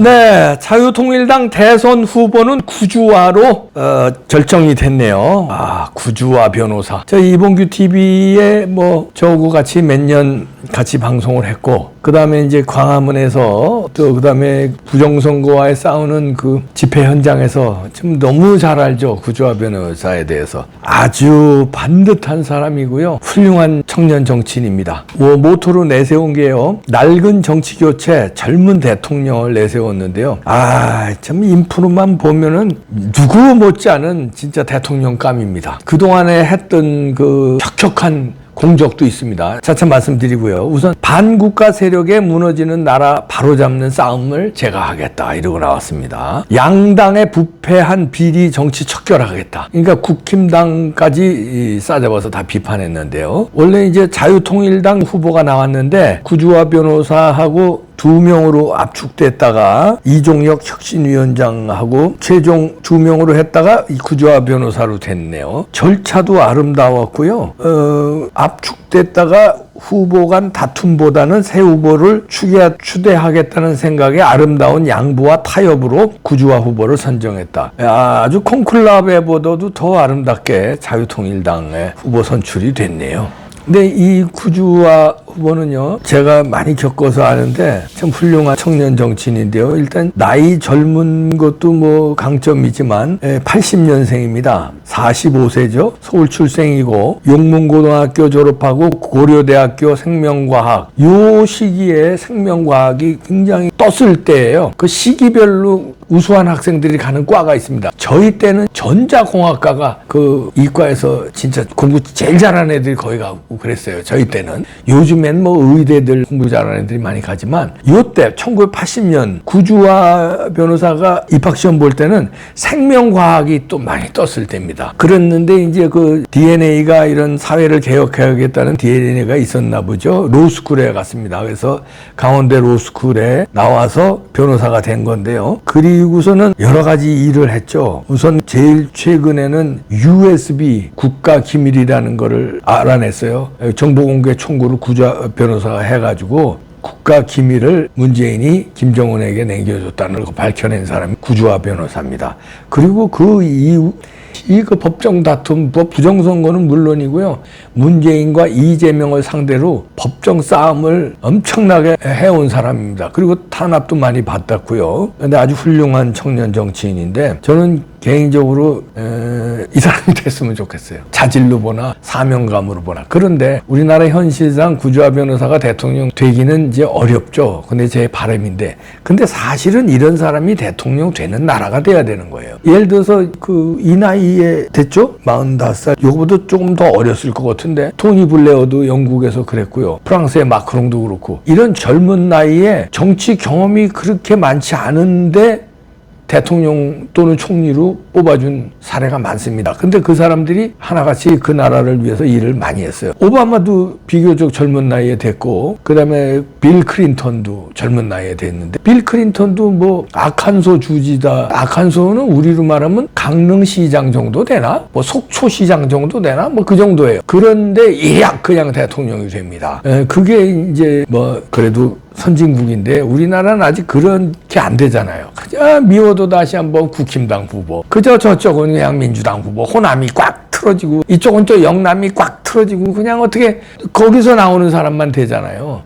네, 자유통일당 대선 후보는 구주화로 결정이 됐네요. 구주화 변호사. 저 이봉규 TV에 저하고 같이 몇 년 같이 방송을 했고, 그 다음에 이제 광화문에서 또 그 다음에 부정선거와의 싸우는 그 집회 현장에서 좀 너무 잘 알죠. 구주화 변호사에 대해서. 아주 반듯한 사람이고요. 훌륭한 청년 정치인입니다. 모토로 내세운 게요. 낡은 정치 교체, 젊은 대통령을 내세웠는데요. 참 인프로만 보면은 누구 못지않은 진짜 대통령감입니다. 그동안에 했던 그 혁혁한 공적도 있습니다. 차차 말씀드리고요. 우선 반국가 세력에 무너지는 나라 바로잡는 싸움을 제가 하겠다 이러고 나왔습니다. 양당의 부패한 비리 정치 척결하겠다. 그러니까 국힘당까지 싸잡아서 다 비판했는데요. 원래 이제 자유통일당 후보가 나왔는데 구주화 변호사하고 2명으로 압축됐다가 이종혁 혁신위원장하고 최종 2명으로 했다가 이 구주화 변호사로 됐네요. 절차도 아름다웠고요. 압축됐다가 후보 간 다툼보다는 새 후보를 추대하겠다는 생각에 아름다운 양보와 타협으로 구주화 후보를 선정했다. 아주 콘클라베보다도 더 아름답게 자유통일당의 후보 선출이 됐네요. 근데 이 구주화 후보는요, 제가 많이 겪어서 아는데 참 훌륭한 청년 정치인인데요. 일단 나이 젊은 것도 강점이지만 80년생입니다. 45세죠. 서울 출생이고 용문고등학교 졸업하고 고려대학교 생명과학, 요 시기에 생명과학이 굉장히 떴을 때예요. 그 시기별로 우수한 학생들이 가는 과가 있습니다. 저희 때는 전자공학과가 그 이과에서 진짜 공부 제일 잘하는 애들이 거기 가고 그랬어요. 저희 때는. 요즘엔 의대들 공부 잘하는 애들이 많이 가지만 요때 1980년 구주화 변호사가 입학시험 볼 때는 생명과학이 또 많이 떴을 때입니다. 그랬는데 이제 그 DNA가 이런 사회를 개혁해야겠다는 DNA가 있었나 보죠. 로스쿨에 갔습니다. 그래서 강원대 로스쿨에 나와서 변호사가 된 건데요. 그리고서는 여러 가지 일을 했죠. 우선 제일 최근에는 USB 국가기밀이라는 거를 알아냈어요. 정보공개 청구를 구주화 변호사가 해가지고 국가기밀을 문재인이 김정은에게 남겨줬다는 걸 밝혀낸 사람이 구주화 변호사입니다. 그리고 그 이후 그 법정 다툼, 부정선거는 물론이고요. 문재인과 이재명을 상대로 법정 싸움을 엄청나게 해온 사람입니다. 그리고 탄압도 많이 받았고요. 근데 아주 훌륭한 청년 정치인인데 저는 개인적으로 이 사람이 됐으면 좋겠어요. 자질로 보나 사명감으로 보나. 그런데 우리나라 현실상 구주화 변호사가 대통령 되기는 이제 어렵죠. 근데 제 바람인데, 근데 사실은 이런 사람이 대통령 되는 나라가 돼야 되는 거예요. 예를 들어서 이 나이에 됐죠? 45살. 요거보다 조금 더 어렸을 것 같은데 토니 블레어도 영국에서 그랬고요. 프랑스의 마크롱도 그렇고, 이런 젊은 나이에 정치 경험이 그렇게 많지 않은데 대통령 또는 총리로 뽑아준 사례가 많습니다. 근데 그 사람들이 하나같이 그 나라를 위해서 일을 많이 했어요. 오바마도 비교적 젊은 나이에 됐고, 그 다음에 빌 클린턴도 젊은 나이에 됐는데, 빌 클린턴도 아칸소 주지다. 아칸소는 우리로 말하면 강릉시장 정도 되나? 속초시장 정도 되나? 그 정도예요. 그런데 그냥 대통령이 됩니다. 그게 이제 그래도 선진국인데 우리나라는 아직 그렇게 안 되잖아요. 그저 미워도 다시 한번 국힘당 후보, 그저 저쪽은 그냥 민주당 후보, 호남이 꽉 틀어지고 이쪽은 또 영남이 꽉 틀어지고 그냥 어떻게 거기서 나오는 사람만 되잖아요.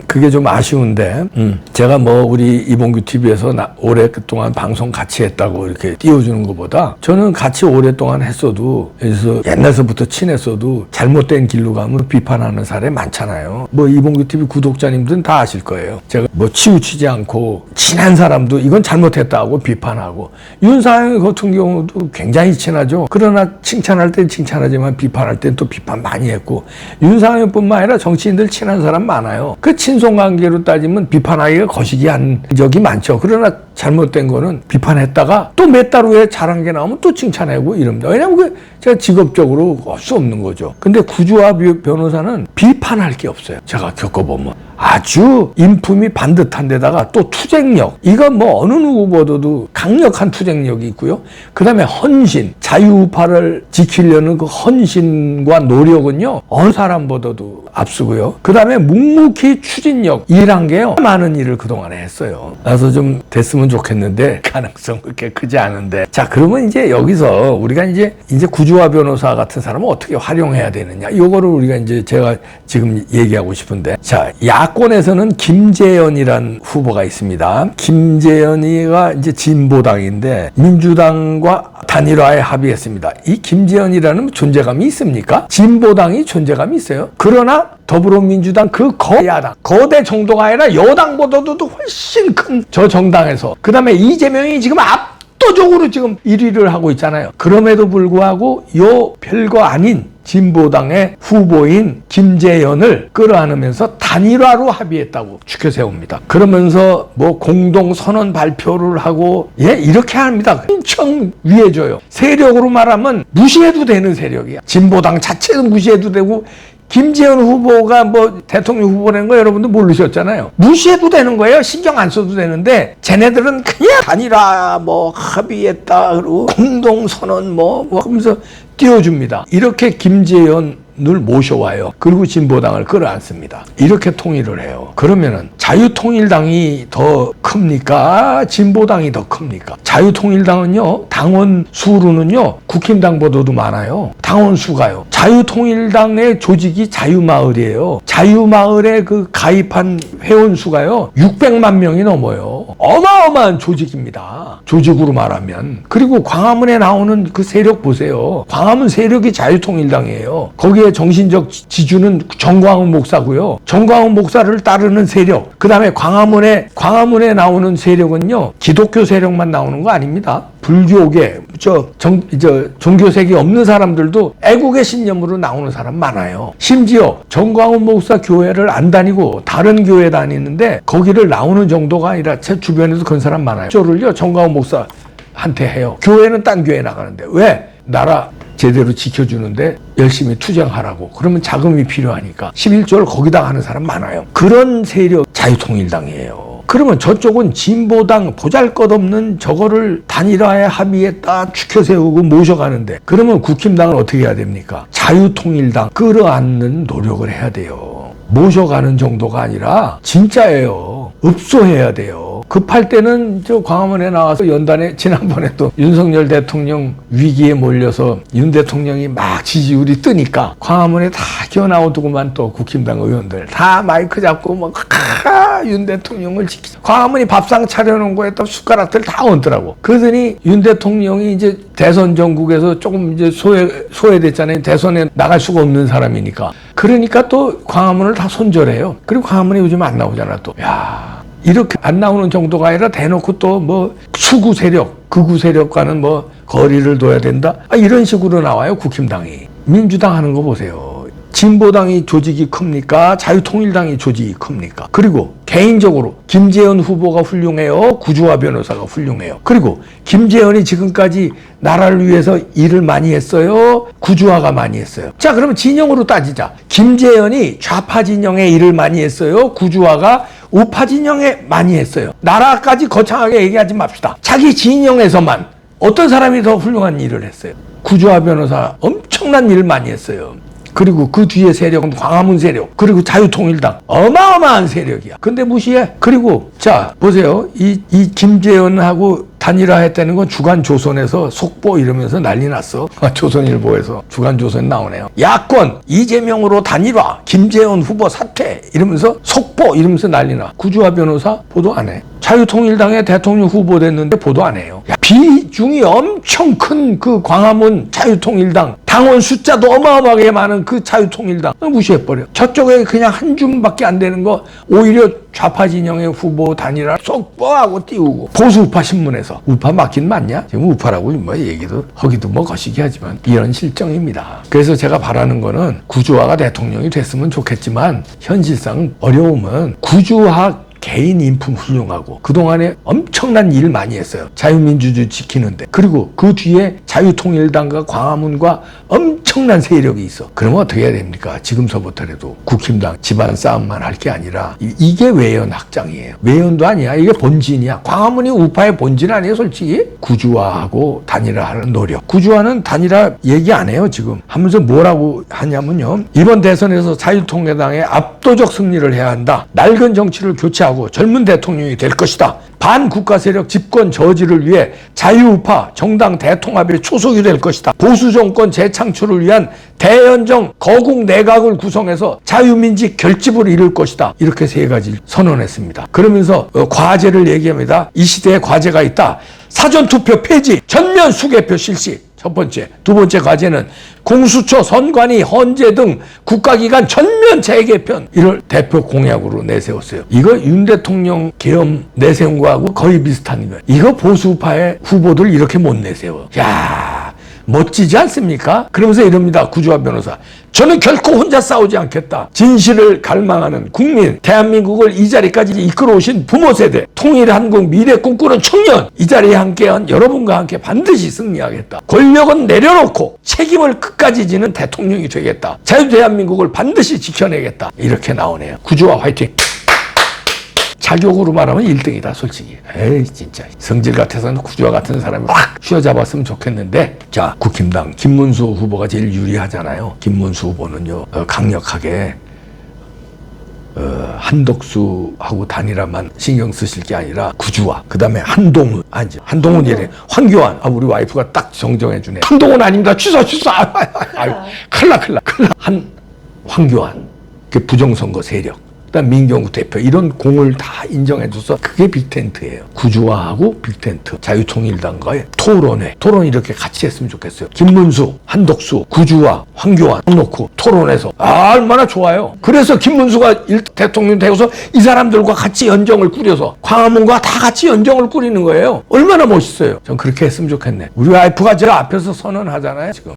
그게 좀 아쉬운데 제가 우리 이봉규 TV에서 오랫동안 방송 같이 했다고 이렇게 띄워주는 것보다 저는 같이 오랫동안 했어도, 그래서 옛날서부터 친했어도 잘못된 길로 가면 비판하는 사례 많잖아요. 이봉규 TV 구독자님들은 다 아실 거예요. 제가 치우치지 않고 친한 사람도 이건 잘못했다고 비판하고, 윤상현 같은 경우도 굉장히 친하죠. 그러나 칭찬할 땐 칭찬하지만 비판할 땐 또 비판 많이 했고, 윤상현뿐만 아니라 정치인들 친한 사람 많아요. 그 친손관계로 따지면 비판하기가 거시기한 적이 많죠. 그러나 잘못된 거는 비판했다가 또 몇 달 후에 잘한 게 나오면 또 칭찬하고 이럽니다. 왜냐하면 제가 직업적으로 할 수 없는 거죠. 근데 구주화 변호사는 비판할 게 없어요. 제가 겪어보면. 아주 인품이 반듯한 데다가 또 투쟁력, 이건 뭐 어느 누구보다도 강력한 투쟁력이 있고요. 그 다음에 헌신, 자유우파를 지키려는 그 헌신과 노력은요 어느 사람보다도 앞서고요. 그 다음에 묵묵히 추진력, 일한 게요 많은 일을 그동안에 했어요. 그래서 좀 됐으면 좋겠는데 가능성 그렇게 크지 않은데, 자 그러면 이제 여기서 우리가 이제 구주화 변호사 같은 사람은 어떻게 활용해야 되느냐, 이거를 우리가 이제 제가 지금 얘기하고 싶은데, 자 야권에서는 김재현이란 후보가 있습니다. 김재현이가 이제 진보당인데 민주당과 단일화에 합의했습니다. 이 김재현이라는 존재감이 있습니까? 진보당이 존재감이 있어요. 그러나 더불어민주당 그 거야당, 거대 정도가 아니라 여당보다도 훨씬 큰 저 정당에서, 그 다음에 이재명이 지금 압도적으로 지금 1위를 하고 있잖아요. 그럼에도 불구하고 요 별거 아닌 진보당의 후보인 김재현을 끌어안으면서 단일화로 합의했다고 추켜 세웁니다. 그러면서 뭐 공동선언 발표를 하고, 예, 이렇게 합니다. 엄청 위해줘요. 세력으로 말하면 무시해도 되는 세력이야. 진보당 자체도 무시해도 되고, 김재현 후보가 뭐 대통령 후보라는 거 여러분도 모르셨잖아요. 무시해도 되는 거예요. 신경 안 써도 되는데, 쟤네들은 그냥 단일화 뭐 합의했다 그러고 공동선언 뭐 하면서 띄워줍니다. 이렇게 김재현을 모셔와요. 그리고 진보당을 끌어안습니다. 이렇게 통일을 해요. 그러면은 자유통일당이 더 큽니까? 진보당이 더 큽니까? 자유통일당은요, 당원 수로는요, 국힘당보다도 많아요. 당원 수가요. 자유통일당의 조직이 자유마을이에요. 자유마을에 그 가입한 회원 수가요, 600만 명이 넘어요. 어마어마한 조직입니다. 조직으로 말하면. 그리고 광화문에 나오는 그 세력 보세요. 광화문 세력이 자유통일당이에요. 거기에 정신적 지주는 정광훈 목사고요. 정광훈 목사를 따르는 세력, 그 다음에 광화문에 나오는 세력은요, 기독교 세력만 나오는 거 아닙니다. 불교계, 종교색이 없는 사람들도 애국의 신념으로 나오는 사람 많아요. 심지어 정광훈 목사 교회를 안 다니고 다른 교회 다니는데 거기를 나오는 정도가 아니라 제 주변에도 그런 사람 많아요. 저를요, 정광훈 목사한테 해요. 교회는 딴 교회 나가는데 왜? 나라 제대로 지켜주는데 열심히 투쟁하라고. 그러면 자금이 필요하니까 11조를 거기다 하는 사람 많아요. 그런 세력 자유통일당이에요. 그러면 저쪽은 진보당 보잘것없는 저거를 단일화에 합의했다 추켜 세우고 모셔가는데, 그러면 국힘당은 어떻게 해야 됩니까? 자유통일당 끌어안는 노력을 해야 돼요. 모셔가는 정도가 아니라 진짜예요. 읍소해야 돼요. 급할 때는 저 광화문에 나와서 연단에, 지난번에 또 윤석열 대통령 위기에 몰려서 윤 대통령이 막 지지율이 뜨니까 광화문에 다 기어나오더구만. 또 국힘당 의원들 다 마이크 잡고 막 윤 대통령을 지키자. 광화문이 밥상 차려놓은 거에 또 숟가락들 다 얹더라고. 그러더니 윤 대통령이 이제 대선 전국에서 조금 이제 소외됐잖아요. 대선에 나갈 수가 없는 사람이니까. 그러니까 또 광화문을 다 손절해요. 그리고 광화문에 요즘 안 나오잖아 또. 야, 이렇게 안 나오는 정도가 아니라 대놓고 또 뭐 수구 세력, 극우 세력과는 뭐 거리를 둬야 된다, 이런 식으로 나와요. 국힘당이. 민주당 하는 거 보세요. 진보당이 조직이 큽니까? 자유통일당이 조직이 큽니까? 그리고 개인적으로 김재현 후보가 훌륭해요. 구주화 변호사가 훌륭해요. 그리고 김재현이 지금까지 나라를 위해서 일을 많이 했어요. 구주화가 많이 했어요. 자, 그러면 진영으로 따지자. 김재현이 좌파 진영의 일을 많이 했어요. 구주화가 우파 진영에 많이 했어요. 나라까지 거창하게 얘기하지 맙시다. 자기 진영에서만 어떤 사람이 더 훌륭한 일을 했어요? 구주화 변호사 엄청난 일을 많이 했어요. 그리고 그 뒤에 세력은 광화문 세력, 그리고 자유통일당, 어마어마한 세력이야. 근데 무시해. 그리고 자 보세요. 이 김재현하고 단일화했다는 건 주간조선에서 속보 이러면서 난리 났어. 조선일보에서 주간조선 나오네요. 야권 이재명으로 단일화, 김재현 후보 사퇴 이러면서 속보 이러면서 난리 나. 구주화 변호사 보도 안 해. 자유통일당의 대통령 후보 됐는데 보도 안 해요. 비중이 엄청 큰 그 광화문 자유통일당, 당원 숫자도 어마어마하게 많은 그 자유통일당 무시해버려. 저쪽에 그냥 한 줌밖에 안 되는 거 오히려 좌파 진영의 후보 단일화 속보하고 띄우고, 보수우파 신문에서 우파 맞긴 맞냐? 지금 우파라고 뭐 얘기도 하기도 뭐 거시기 하지만 이런 실정입니다. 그래서 제가 바라는 거는 구주화가 대통령이 됐으면 좋겠지만 현실상 어려움은 구주화 개인 인품 훌륭하고 그동안에 엄청난 일 많이 했어요. 자유민주주의 지키는데. 그리고 그 뒤에 자유통일당과 광화문과 엄청난 세력이 있어. 그러면 어떻게 해야 됩니까? 지금서부터라도 국힘당 집안 싸움만 할 게 아니라 이게 외연 확장이에요. 외연도 아니야. 이게 본진이야. 광화문이 우파의 본진 아니에요, 솔직히? 구주화하고 단일화하는 노력. 구주화는 단일화 얘기 안 해요, 지금. 하면서 뭐라고 하냐면요. 이번 대선에서 자유통일당의 압도적 승리를 해야 한다. 낡은 정치를 교체하고 젊은 대통령이 될 것이다. 반국가 세력 집권 저지를 위해 자유우파 정당 대통합의 초석이 될 것이다. 보수 정권 재창출을 위한 대연정 거국 내각을 구성해서 자유민지 결집을 이룰 것이다. 이렇게 세 가지를 선언했습니다. 그러면서 과제를 얘기합니다. 이 시대에 과제가 있다. 사전투표 폐지, 전면 수개표 실시. 첫 번째. 두 번째 과제는 공수처, 선관위, 헌재 등 국가기관 전면 재개편, 이를 대표 공약으로 내세웠어요. 이거 윤 대통령 계엄 내세운 거하고 거의 비슷한 거예요. 이거 보수파의 후보들 이렇게 못 내세워. 야, 멋지지 않습니까? 그러면서 이럽니다. 구주화 변호사. 저는 결코 혼자 싸우지 않겠다. 진실을 갈망하는 국민, 대한민국을 이 자리까지 이끌어오신 부모 세대, 통일한국 미래 꿈꾸는 청년, 이 자리에 함께한 여러분과 함께 반드시 승리하겠다. 권력은 내려놓고 책임을 끝까지 지는 대통령이 되겠다. 자유대한민국을 반드시 지켜내겠다. 이렇게 나오네요. 구주화 화이팅! 자격으로 말하면 1등이다, 솔직히. 에이, 진짜. 성질 같아서는 구주화 같은 사람이 확 휘어잡았으면 좋겠는데, 자, 국힘당 김문수 후보가 제일 유리하잖아요. 김문수 후보는요, 강력하게, 한덕수하고 단일화만 신경 쓰실 게 아니라 구주화, 그 다음에 한동훈, 아니죠. 한동훈 이래. 황교안, 우리 와이프가 딱 정정해주네. 한동훈 아닙니다. 취소. 아유, 큰일 나. 황교안, 그 부정선거 세력. 그다음 민경욱 대표, 이런 공을 다 인정해줘서 그게 빅텐트예요. 구주화하고 빅텐트, 자유통일당과의 토론 이렇게 같이 했으면 좋겠어요. 김문수, 한덕수, 구주화, 황교안 놓고 토론해서 얼마나 좋아요. 그래서 김문수가 대통령 되고서 이 사람들과 같이 연정을 꾸려서 광화문과 다 같이 연정을 꾸리는 거예요. 얼마나 멋있어요. 전 그렇게 했으면 좋겠네. 우리 와이프가 제가 앞에서 선언하잖아요, 지금.